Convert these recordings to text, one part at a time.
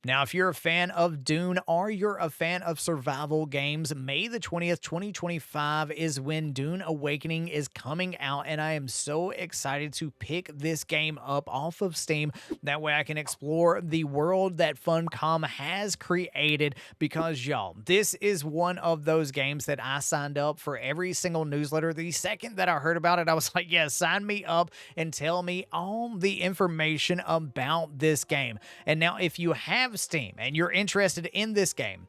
Now, if you're a fan of Dune or you're a fan of survival games, May the 20th, 2025 is when Dune Awakening is coming out, and I am so excited to pick this game up off of Steam. That way I can explore the world that Funcom has created because, y'all, this is one of those games that I signed up for every single newsletter. The second that I heard about it, I was like, yeah, sign me up and tell me all the information about this game. And now, if you have Steam and you're interested in this game,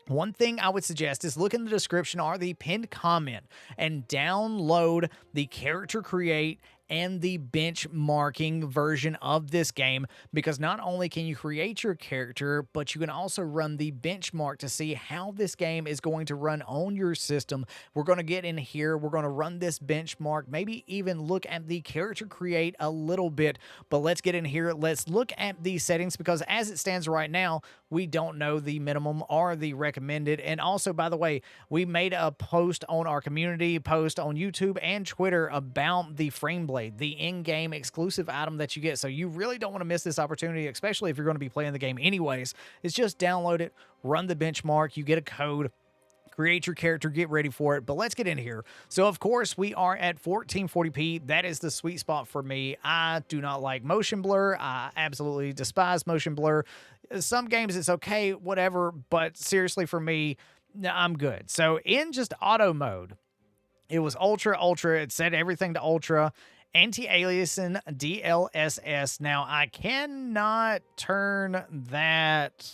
one thing I would suggest is look in the description or the pinned comment and download the character create and the benchmarking version of this game, because not only can you create your character, but you can also run the benchmark to see how this game is going to run on your system. We're going to get in here, we're going to run this benchmark, maybe even look at the character create a little bit, but let's get in here. Let's look at the settings, because as it stands right now, we don't know the minimum or the recommended. And also, by the way, we made a post on our community post on YouTube and Twitter about the frame blade, the in-game exclusive item that you get. So you really don't want to miss this opportunity, especially if you're going to be playing the game anyways. It's just download it, run the benchmark, you get a code, create your character, get ready for it. But let's get in here. So, of course, we are at 1440p. That is the sweet spot for me. I do not like motion blur. I absolutely despise motion blur. Some games it's okay, whatever, but seriously, for me, I'm good. So, in just auto mode, it was ultra. It said everything to ultra. Anti-aliasing DLSS. Now, I cannot turn that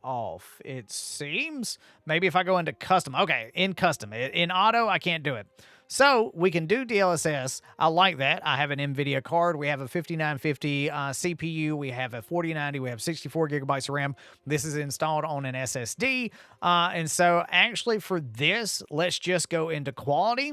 off, it seems. Maybe if I go into custom. Okay, in custom. In auto, I can't do it. So we can do DLSS. I like that. I have an NVIDIA card. We have a 5950 CPU. We have a 4090. We have 64 gigabytes of RAM. This is installed on an SSD. And so actually for this, let's just go into quality.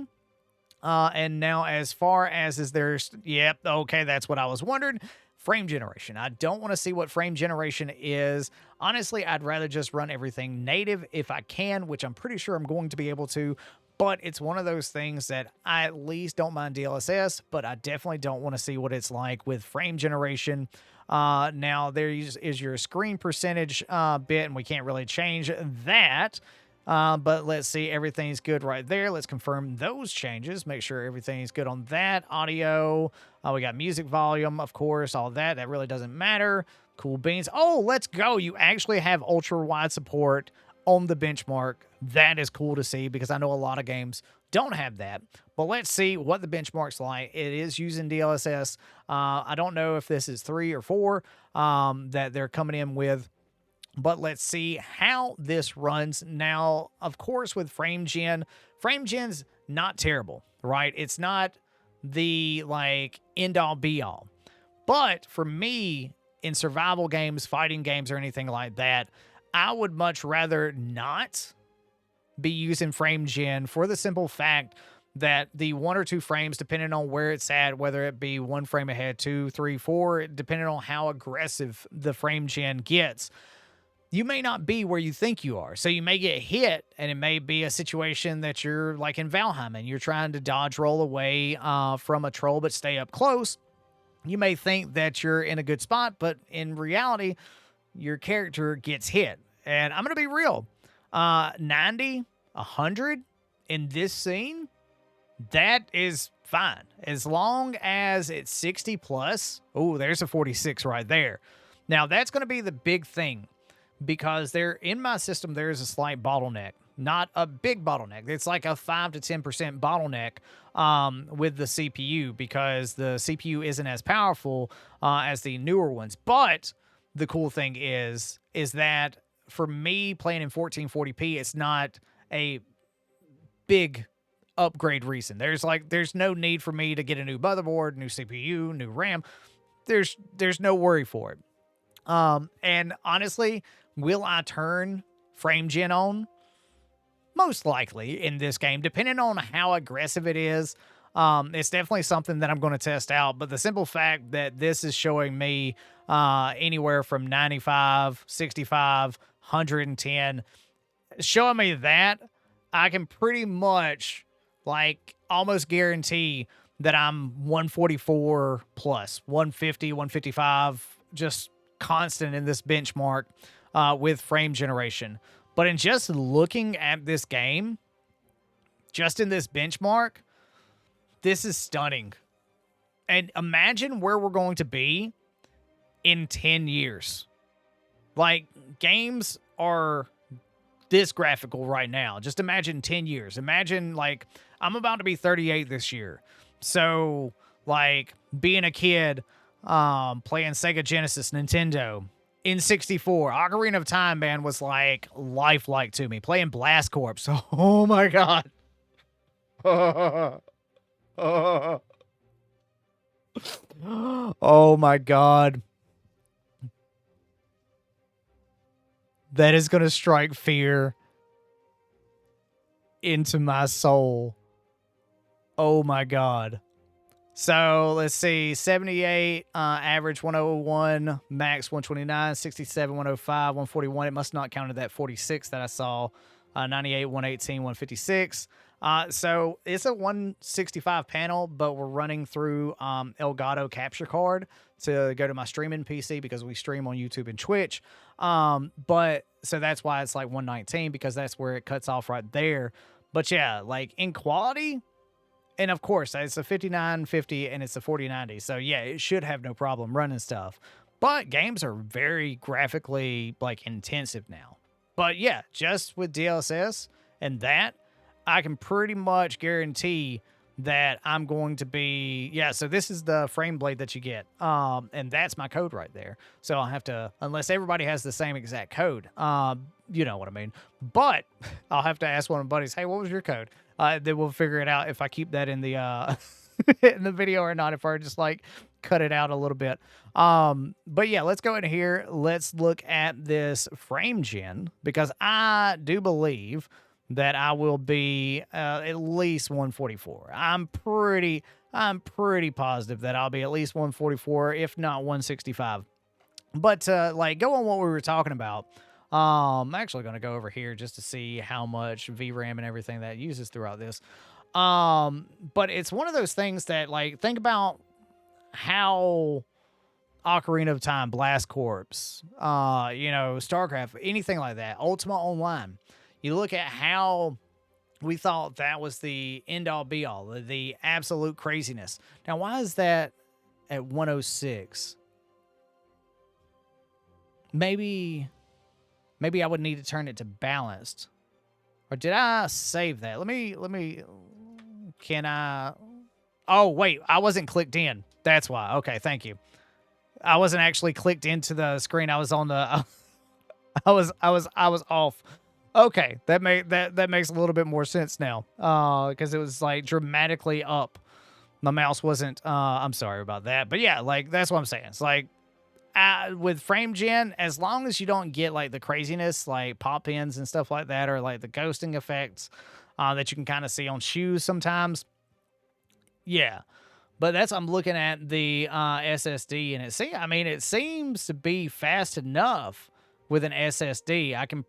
And now as far as is there's, yep, okay, that's what I was wondering. Frame generation. I don't want to see what frame generation is. Honestly, I'd rather just run everything native if I can, which I'm pretty sure I'm going to be able to. But it's one of those things that I at least don't mind DLSS, but I definitely don't want to see what it's like with frame generation. Now, there is your screen percentage bit, and we can't really change that. But let's see, everything's good right there. Let's confirm those changes. Make sure everything's good on that. Audio, we got music volume, of course, all that. That really doesn't matter. Cool beans. Oh, let's go. You actually have ultra wide support on the benchmark. That is cool to see, because I know a lot of games don't have that. But let's see what the benchmark's like. It is using DLSS. I don't know if this is 3 or 4 that they're coming in with. But let's see how this runs. Now, of course, with frame gen's not terrible, right? It's not the like end all be all. But for me, in survival games, fighting games, or anything like that, I would much rather not be using frame gen, for the simple fact that the 1 or 2 frames, depending on where it's at, whether it be 1 frame ahead, 2, 3, 4, depending on how aggressive the frame gen gets, you may not be where you think you are. So you may get hit, and it may be a situation that you're like in Valheim and you're trying to dodge roll away from a troll but stay up close. You may think that you're in a good spot, but in reality, your character gets hit. And I'm going to be real. 90, 100 in this scene, that is fine. As long as it's 60 plus. Oh, there's a 46 right there. Now, that's going to be the big thing, because there in my system, there is a slight bottleneck. Not a big bottleneck. It's like a 5 to 10% bottleneck with the CPU, because the CPU isn't as powerful as the newer ones. But the cool thing is that for me playing in 1440p, it's not a big upgrade reason. There's no need for me to get a new motherboard, new CPU, new RAM. There's no worry for it. And honestly, will I turn frame gen on? Most likely in this game, depending on how aggressive it is. It's definitely something that I'm going to test out. But the simple fact that this is showing me anywhere from 95, 65, 110, showing me that, I can pretty much like almost guarantee that I'm 144 plus, 150, 155, just constant in this benchmark. with frame generation. But in just looking at this game, just in this benchmark, this is stunning. And imagine where we're going to be in 10 years. Like, games are this graphical right now. Just imagine 10 years. Imagine, like, I'm about to be 38 this year. So, like, being a kid, playing Sega Genesis, Nintendo, N64, Ocarina of Time, man, was like lifelike to me. Playing Blast Corps. Oh my god. Oh my god. That is going to strike fear into my soul. Oh my god. So let's see, 78, average 101, max 129, 67, 105, 141. It must not counted that 46 that I saw. 98, 118, 156. So it's a 165 panel, but we're running through Elgato capture card to go to my streaming PC because we stream on YouTube and Twitch. But so that's why it's like 119, because that's where it cuts off right there. But yeah, like in quality, and of course it's a 5950 and it's a 4090. So yeah, it should have no problem running stuff. But games are very graphically like intensive now. But yeah, just with DLSS and that, I can pretty much guarantee that I'm going to be, yeah, so this is the frame blade that you get. And that's my code right there. So I'll have to, unless everybody has the same exact code, you know what I mean. But I'll have to ask one of my buddies, hey, what was your code? Then we'll figure it out if I keep that in the in the video or not, if I just like cut it out a little bit. But yeah, let's go in here. Let's look at this frame gen, because I do believe that I will be at least 144. I'm pretty positive that I'll be at least 144, if not 165. But like, go on what we were talking about. I'm actually going to go over here just to see how much VRAM and everything that uses throughout this. But it's one of those things that, like, think about how Ocarina of Time, Blast Corps, you know, StarCraft, anything like that, Ultima Online. You look at how we thought that was the end-all be-all, the absolute craziness. Now, why is that at 106? Maybe I would need to turn it to balanced. Or did I save that? Let me, can I? Oh, wait, I wasn't clicked in. That's why. Okay, thank you. I wasn't actually clicked into the screen. I was on the, I was off. Okay, that makes a little bit more sense now. Because it was like dramatically up. My mouse wasn't, I'm sorry about that. But yeah, like, that's what I'm saying. It's like, with frame gen, as long as you don't get like the craziness, like pop ins and stuff like that, or like the ghosting effects that you can kind of see on shoes sometimes. Yeah, but I'm looking at the SSD, and it seems to be fast enough with an SSD. I can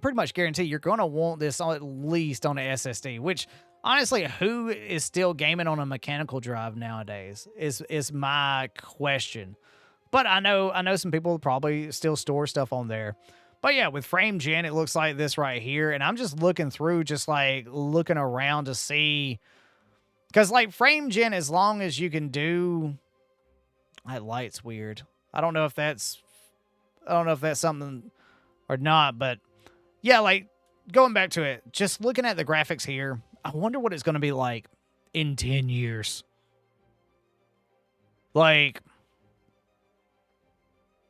pretty much guarantee you're going to want this at least on an SSD, which honestly, who is still gaming on a mechanical drive nowadays is my question. But I know some people probably still store stuff on there. But yeah, with frame gen, it looks like this right here. And I'm just looking through, just like looking around to see, because like frame gen, as long as you can do, that light's weird. I don't know if that's something or not, but yeah, like going back to it, just looking at the graphics here, I wonder what it's going to be like in 10 years. Like,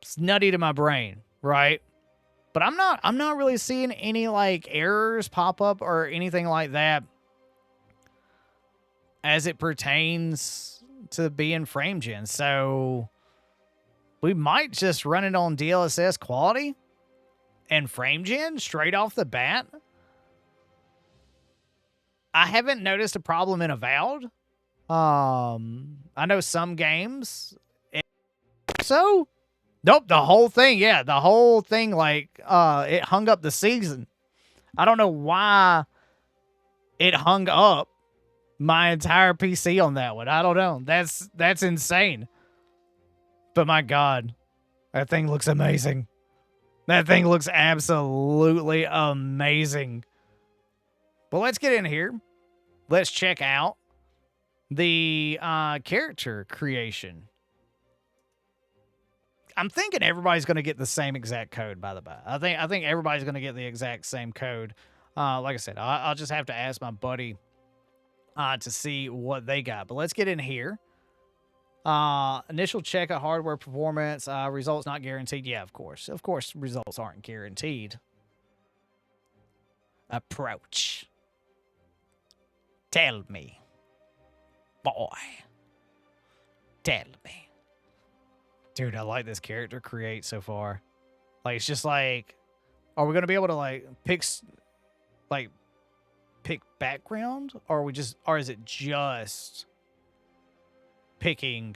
it's nutty to my brain, right? But I'm not really seeing any like errors pop up or anything like that as it pertains to being frame gen. So we might just run it on DLSS quality and frame gen straight off the bat. I haven't noticed a problem in Avowed. I know some games. So, nope, the whole thing, yeah, the whole thing, like, it hung up the season. I don't know why it hung up my entire PC on that one. I don't know. That's insane. But my God, that thing looks amazing. That thing looks absolutely amazing. But let's get in here. Let's check out the character creation. I'm thinking everybody's going to get the same exact code, by the way. I think everybody's going to get the exact same code. Like I said, I'll just have to ask my buddy to see what they got. But let's get in here. Initial check of hardware performance. Results not guaranteed. Yeah, of course. Of course, results aren't guaranteed. Approach. Tell me. Boy. Tell me. Dude, I like this character create so far. Like, it's just like, are we going to be able to, like, pick background? Or is it just picking?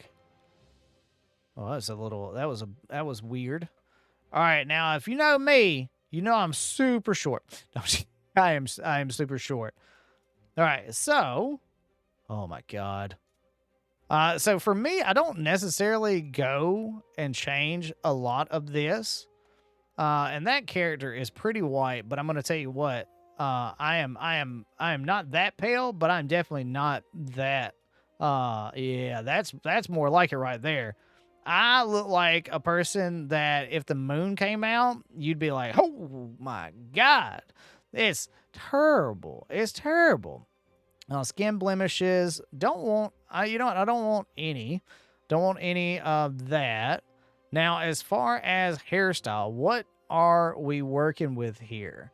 Oh, that was weird. All right, now, if you know me, you know I'm super short. No, I am super short. All right, so, oh my God. So for me, I don't necessarily go and change a lot of this. And that character is pretty white, but I'm going to tell you what, I am not that pale, but I'm definitely not that, yeah, that's more like it right there. I look like a person that if the moon came out, you'd be like, oh my God, it's terrible. It's terrible. Skin blemishes. Don't want, you know what? I don't want any. Don't want any of that. Now, as far as hairstyle, what are we working with here?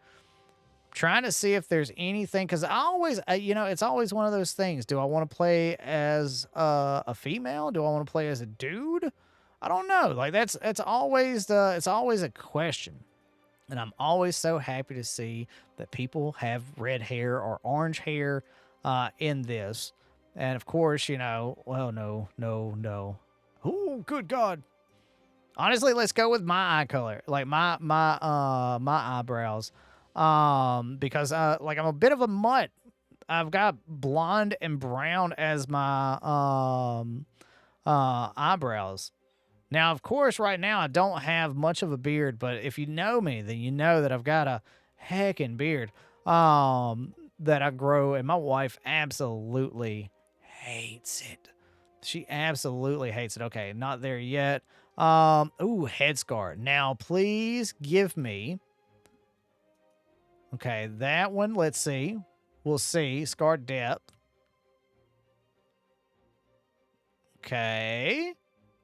Trying to see if there's anything, because I always, you know, it's always one of those things. Do I want to play as a female? Do I want to play as a dude? I don't know. Like it's always a question. And I'm always so happy to see that people have red hair or orange hair in this. And of course, you know, well, no. Oh, good God. Honestly, let's go with my eye color, like my eyebrows. Because like I'm a bit of a mutt. I've got blonde and brown as my eyebrows. Now, of course, right now I don't have much of a beard, but if you know me, then you know that I've got a heckin' beard that I grow, and my wife absolutely hates it. She absolutely hates it. Okay, not there yet. Ooh, head scar. Now, please give me. Okay, that one, let's see. We'll see. Scar depth. Okay.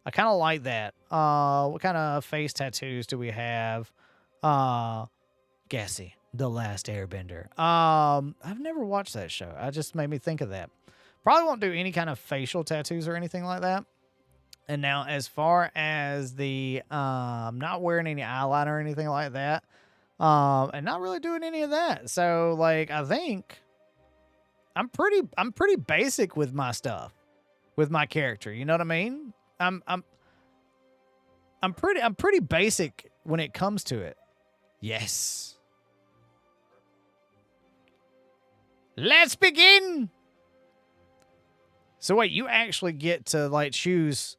I kind of like that. What kind of face tattoos do we have? Gassy, The Last Airbender. I've never watched that show. It just made me think of that. Probably won't do any kind of facial tattoos or anything like that. And now, as far as the not wearing any eyeliner or anything like that, and not really doing any of that. So, like, I think I'm pretty basic with my stuff, with my character. You know what I mean? I'm pretty basic when it comes to it. Yes. Let's begin. So wait, you actually get to like choose.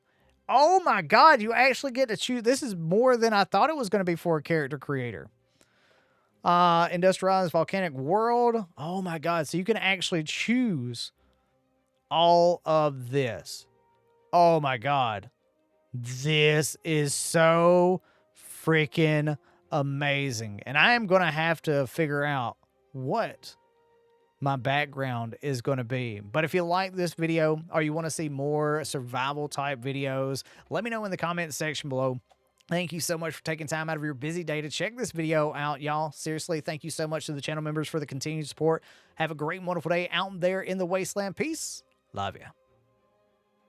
Oh my God, you actually get to choose. This is more than I thought it was going to be for a character creator. Industrialized volcanic world. Oh my God. So you can actually choose all of this. Oh my God. This is so freaking amazing. And I am going to have to figure out what my background is going to be. But if you like this video or you want to see more survival type videos, let me know in the comments section below. Thank you so much for taking time out of your busy day to check this video out, y'all. Seriously, thank you so much to the channel members for the continued support. Have a great and wonderful day out there in the wasteland. Peace. Love you.